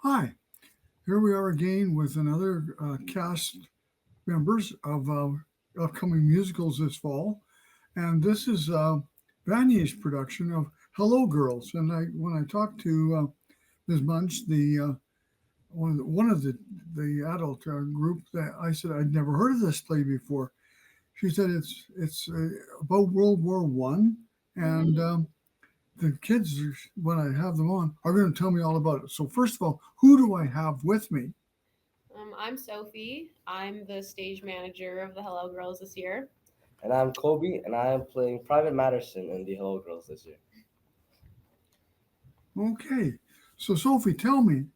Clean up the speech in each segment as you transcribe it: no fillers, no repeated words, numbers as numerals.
Hi, here we are again with another cast members of upcoming musicals this fall, and this is Vanier's production of Hello Girls. And when I talked to Ms. Munch, the adult group, that I said I'd never heard of this play before. She said it's about World War I, and Mhm. the kids, when I have them on, are going to tell me all about it. So first of all, who do I have with me? I'm Sophie. I'm the stage manager of the Hello Girls this year. And I'm Kobe, and I am playing Private Matterson in the Hello Girls this year. Okay. So, Sophie, tell me,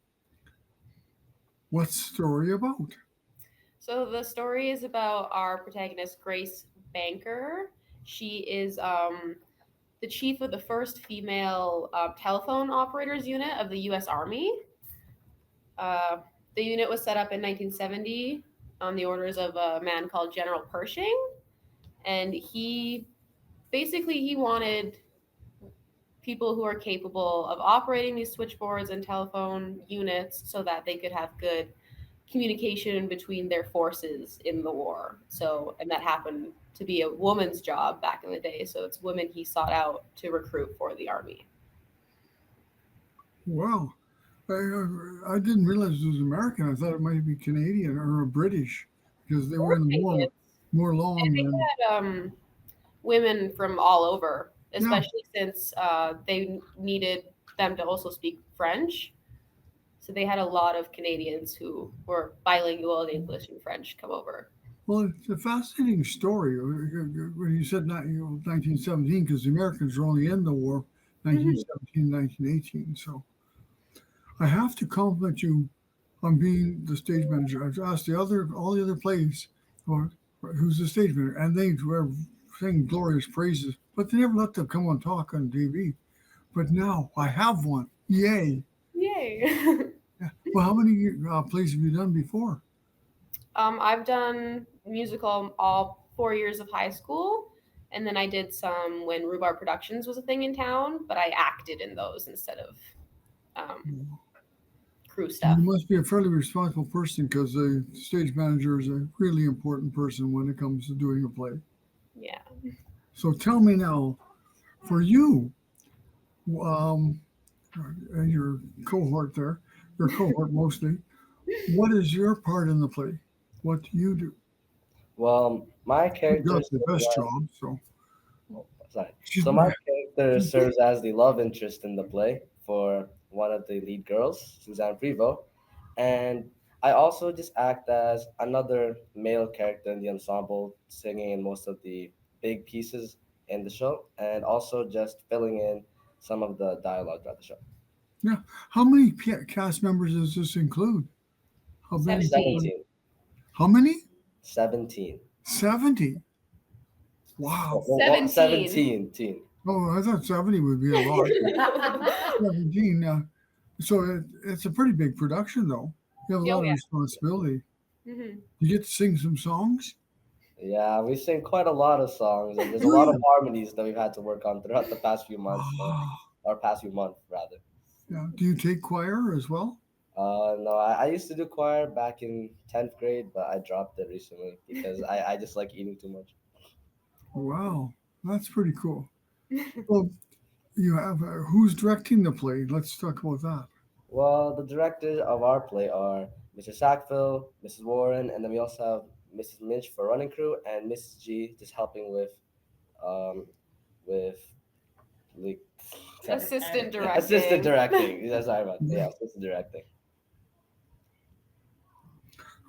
what's the story about? So the story is about our protagonist, Grace Banker. She is the chief of the first female telephone operators unit of the U.S. Army. Uh, the unit was set up in 1970 on the orders of a man called General Pershing, and he wanted people who are capable of operating these switchboards and telephone units so that they could have good communication between their forces in the war. So, and that happened to be a woman's job back in the day. So it's women he sought out to recruit for the army. Well, I didn't realize it was American. I thought it might be Canadian or British because they were Or in the war Canadians. more long They than. had women from all over, Yeah. especially since they needed them to also speak French. So they had a lot of Canadians who were bilingual in English and French come over. Well, it's a fascinating story. When you said 1917, because the Americans were only in the war Mhm. 1917, 1918. So I have to compliment you on being the stage manager. I've asked all the other plays, or who's the stage manager, and they were saying glorious praises, but they never let them come on talk on TV. But now I have one. Yay! Yay. Yeah. Well, how many plays have you done before? I've done musical all 4 years of high school, and then I did some when Rhubarb Productions was a thing in town, but I acted in those instead of um, crew You stuff. must be a fairly responsible person because the stage manager is a really important person when it comes to doing a play. Yeah. So tell me now, for you, um, and your cohort there, your cohort mostly, what is your part in the play? What do you do? Well, my You character got the serves best as job, so sorry. she's So my character serves as the love interest in the play for one of the lead girls, Suzanne Prevost, and I also just act as another male character in the ensemble, singing in most of the big pieces in the show, and also just filling in some of the dialogue throughout the show. yeah. How many cast members does this include? How big is the 17. play? 17. How many? 17. 70. Wow. Well, 17. 17. Teen. Oh, I thought 70 would be a lot. 17. So it's a pretty big production, though. You have a Oh, lot of yeah. responsibility. Hmm. You get to sing some songs? Yeah, we sing quite a lot of songs, and there's a Do lot of you? harmonies that we've had to work on throughout the past few months, Ah, or past few months rather. yeah. Do you take choir as well? No, I used to do choir back in 10th grade, but I dropped it recently because I just like eating too much. Wow, that's pretty cool. Well, you have who's directing the play? Let's talk about that. Well, the directors of our play are Mr. Sackville, Mrs. Warren, and then we also have Mrs. Minch for running crew and Mrs. G just helping um with like Assistant assistant directing. directing. Yeah, sorry about that. Yeah, assistant directing.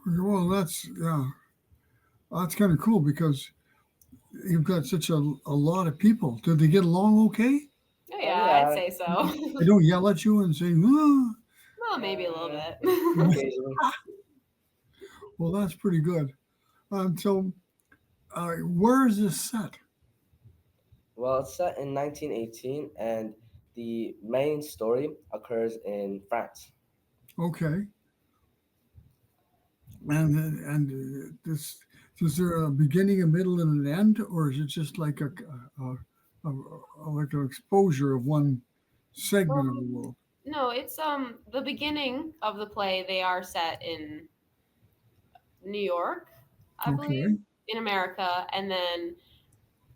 Well, that's kind of cool because you've got such a lot of people. Do they get along okay? Oh, Oh yeah, I'd yeah, say so. They don't yell at you and say, "Ah." Well, maybe a little bit. occasionally. Well, that's pretty good. So, where is this set? Well, it's set in 1918, and the main story occurs in France. Okay, and this is there a beginning, a middle, and an end, or is it just like a like an exposure of one segment of the Um, world? No, it's the beginning of the play. They are set in New York, I believe, Okay. in America, and then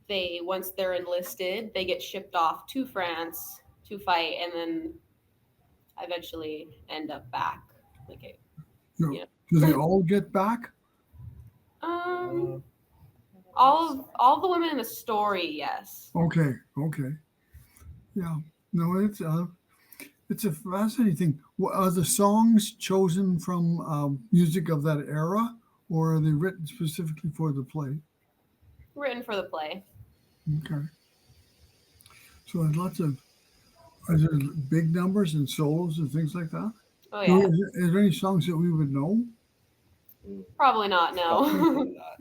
they once they're enlisted, they get shipped off to France to fight, and then eventually end up back. Like it, No, you do they know. all get back? um, Uh, all the women in the story, yes. Okay. Okay. Yeah. No, it's a fascinating thing. Are the songs chosen from music of that era, or are they written specifically for the play? Written for the play. Okay. So there's lots of, are there big numbers and solos and things like that? Oh yeah, Is there any songs that we would know? mm, probably not. No. probably not.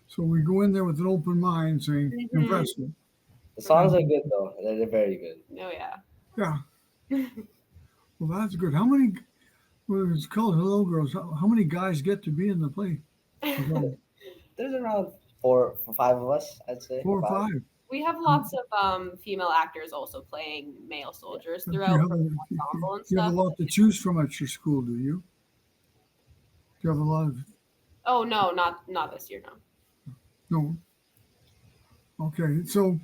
So we go in there with an open mind saying, Hmm. impress me. The songs are And good though. They're very good. Oh yeah. yeah, well, that's good. How many, well, it's called Hello Girls. How many guys get to be in the play? There's only There's around five of us, I'd say. four or Five. five. We have lots of female actors also playing male soldiers Do you throughout have for a, ensemble and you have a stuff. lot to choose from at your school, do you? Do you have a lot of, Oh no, not this year. No. no. Okay, so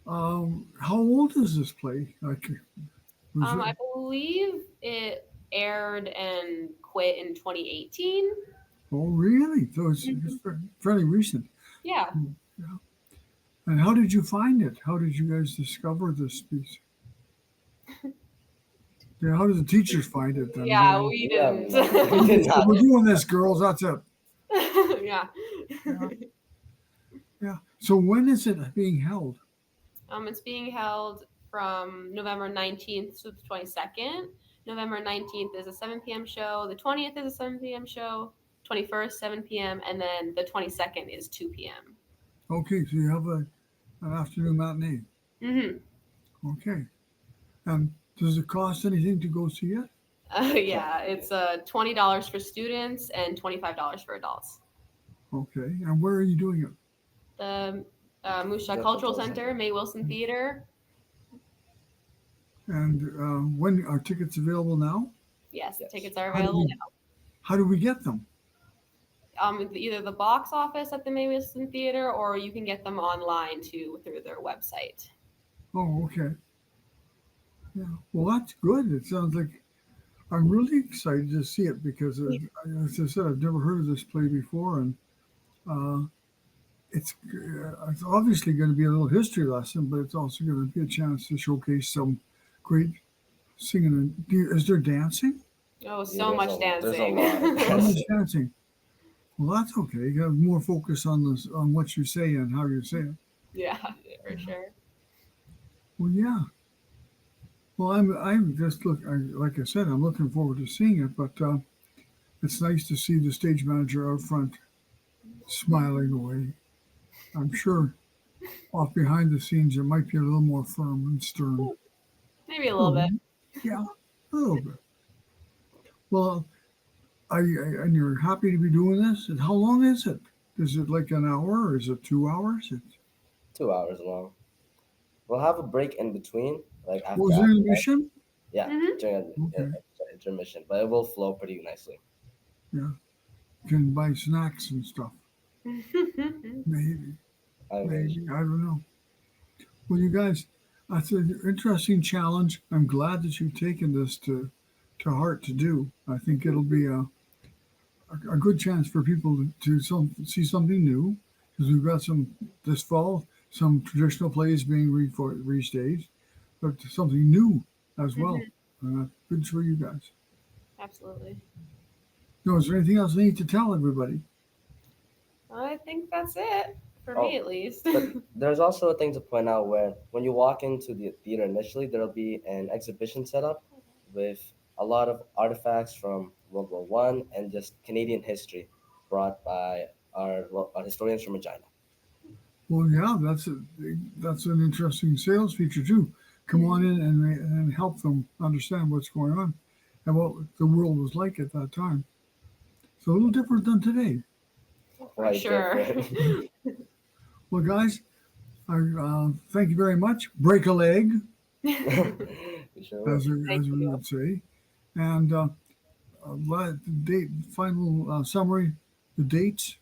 how old is this play? Like, was it, I believe it aired and quit in 2018. oh, really? So it's Mhm. fairly recent. Yeah. Yeah. And how did you find it? How did you guys discover this piece? Yeah, how did the teachers find it then? Yeah, we Yeah, didn't. we did not. We're doing this, girls. That's it. Yeah. Yeah, yeah. So when is it being held? It's being held from November 19th to the 22nd. November 19th is a 7 p.m. show. The 20th is a 7 p.m. show. 21st, 7 p.m. And then the 22nd is 2 p.m. Okay, so you have an afternoon matinee. Mm-hmm. Okay. And does it cost anything to go see it? Yeah, it's $20 for students and $25 for adults. Okay. And where are you doing it? The Musha The Cultural cultural Center, center. May Wilson Theater. And when are tickets available now? Yes, the Yes. tickets are How do available we how do we get them? now. Either the box office at the May Wilson Theater, or you can get them online too through their website. Oh, okay. Yeah. Well, that's good. It sounds like I'm really excited to see it because, as I said, I've never heard of this play before, and uh, it's obviously going to be a little history lesson, but it's also going to be a chance to showcase some great singing. And is there dancing? Oh, Yeah, so much there's a dancing. lot of How much dancing. dancing? Well, that's okay. You have more focus on this, on what you say and how you say it. Yeah, for sure. Well, yeah. Well, I'm just like I said, I'm looking forward to seeing it. But it's nice to see the stage manager out front smiling away. I'm sure off behind the scenes it might be a little more firm and stern. Maybe a little Oh, bit. yeah, a little bit. Well, and you're happy to be doing this. And how long is it? Is it like an hour or is it 2 hours? 2 hours long. We'll have a break in between, like after Was there act an one. mission? Yeah, Hmm. during Okay, intermission, but it will flow pretty nicely. yeah. You can buy snacks and stuff. Maybe, I wish. maybe I don't know. Well, you guys, that's an interesting challenge. I'm glad that you've taken this to heart to do. I think it'll be a good chance for people to see something new because we've got some this fall some traditional plays being restaged, but something new as well. Hmm. Good for you guys. Absolutely. No, is there anything else I need to tell everybody? I think that's it for me, Oh, at least. but there's also a thing to point out where when you walk into the theater initially, there'll be an exhibition set up with a lot of artifacts from World War I and just Canadian history brought by our historians from Regina. Well, yeah, that's an interesting sales feature too. Come on in and help them understand what's going on and what the world was like at that time. It's a little different than today. For Quite sure. different. Well, guys, I thank you very much. Break a leg. Yeah, We sure will. Thank as we you. would say. And the date, final summary, the dates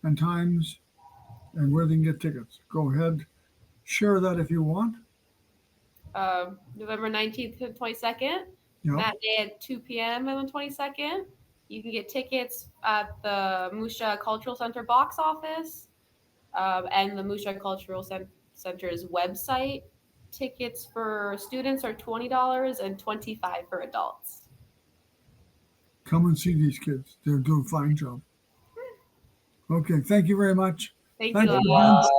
and times, and where they can get tickets. Go ahead, share that if you want. November 19th to 22nd, Yeah, matinee at 2 p.m. on the 22nd. You can get tickets at the Musha Cultural Center box office and the Musha Center's website. Tickets for students are $20 and $25 for adults. come and see these kids. They're doing a fine job. Okay, thank you very much. Thank you. Thanks Bye for Lila. being bye.